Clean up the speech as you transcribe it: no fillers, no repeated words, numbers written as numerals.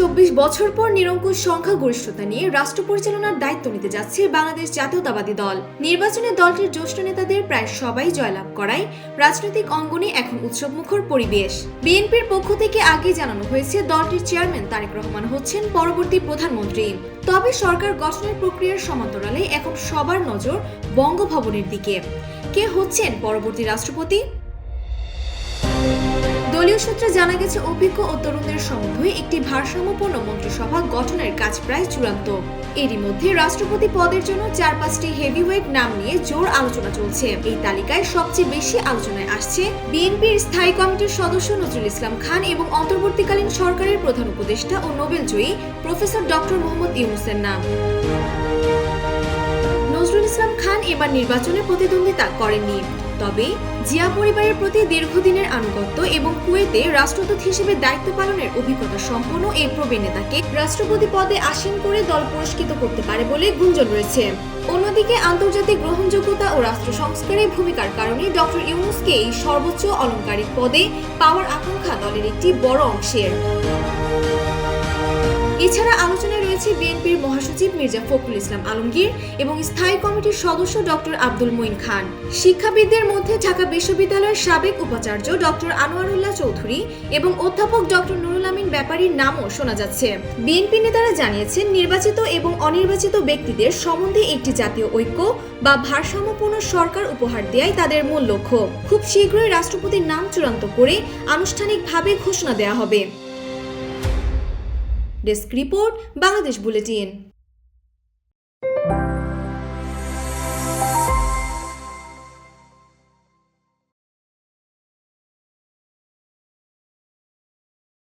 ২৪ বছর পর নিরঙ্কুশ সংখ্যাগরিষ্ঠতা নিয়ে রাষ্ট্র পরিচালনার দায়িত্ব নিতে যাচ্ছে বাংলাদেশ জাতীয়তাবাদী দল। নির্বাচনে দলটির জ্যেষ্ঠ নেতাদের প্রায় সবাই জয়লাভ করায় রাজনৈতিক অঙ্গনে এখন উৎসবমুখর পরিবেশ। বিএনপির পক্ষ থেকে আগে জানানো হয়েছে দলটির চেয়ারম্যান তারেক রহমান হচ্ছেন পরবর্তী প্রধানমন্ত্রী। তবে সরকার গঠনের প্রক্রিয়ার সমান্তরালে এখন সবার নজর বঙ্গভবনের দিকে। কে হচ্ছেন পরবর্তী রাষ্ট্রপতি? দলীয় সূত্রে জানা গেছে অভিজ্ঞ ও তরুণদের সমন্বয়ে একটি ভারসাম্যপূর্ণ মন্ত্রিসভা গঠনের কাজ প্রায় চূড়ান্ত। এরই মধ্যে রাষ্ট্রপতি পদের জন্য ৪-৫টি হেভিওয়েট নাম নিয়ে জোর আলোচনা চলছে। এই তালিকায় সবচেয়ে বেশি আলোচনায় আসছে বিএনপির স্থায়ী কমিটির সদস্য নজরুল ইসলাম খান এবং অন্তর্বর্তীকালীন সরকারের প্রধান উপদেষ্টা ও নোবেলজয়ী প্রফেসর ডক্টর মোহাম্মদ ইউনূসের নাম। নজরুল ইসলাম খান এবার নির্বাচনে প্রতিদ্বন্দ্বিতা করেননি, তবে জিয়া পরিবারের প্রতি দীর্ঘদিনের আনুগত্য এবং কুয়েতে রাষ্ট্রদূত হিসেবে দায়িত্ব পালনের অভিজ্ঞতা সম্পন্ন এই প্রবীণ নেতাকে রাষ্ট্রপতি পদে আসীন করে দল পুরস্কৃত করতে পারে বলে গুঞ্জন রয়েছে। অন্যদিকে আন্তর্জাতিক গ্রহণযোগ্যতা ও রাষ্ট্র সংস্কারে ভূমিকার কারণে ডক্টর ইউনূসকে এই সর্বোচ্চ অলংকারিক পদে পাওয়ার আকাঙ্ক্ষা দলের একটি বড় অংশের। এছাড়া আলোচনায় রয়েছে বিএনপির মহাসচিব মির্জা ফখরুল ইসলাম আলমগীর এবং স্থায়ী কমিটির সদস্য ডক্টর আব্দুল মঈন খান। শিক্ষাবিদদের মধ্যে ঢাকা বিশ্ববিদ্যালয়ের সাবেক উপাচার্য ডক্টর আনোয়ারুল্লাহ চৌধুরী এবং অধ্যাপক ডক্টর নুরুল আমিন ব্যাপারীর নামও শোনা যাচ্ছে। বিএনপি নেতারা জানিয়েছেন, নির্বাচিত এবং অনির্বাচিত ব্যক্তিদের সম্বন্ধে একটি জাতীয় ঐক্য বা ভারসাম্যপূর্ণ সরকার উপহার দেয়াই তাদের মূল লক্ষ্য। খুব শীঘ্রই রাষ্ট্রপতির নাম চূড়ান্ত করে আনুষ্ঠানিকভাবে ঘোষণা দেওয়া হবে। Desk report, Bangladesh bulletin.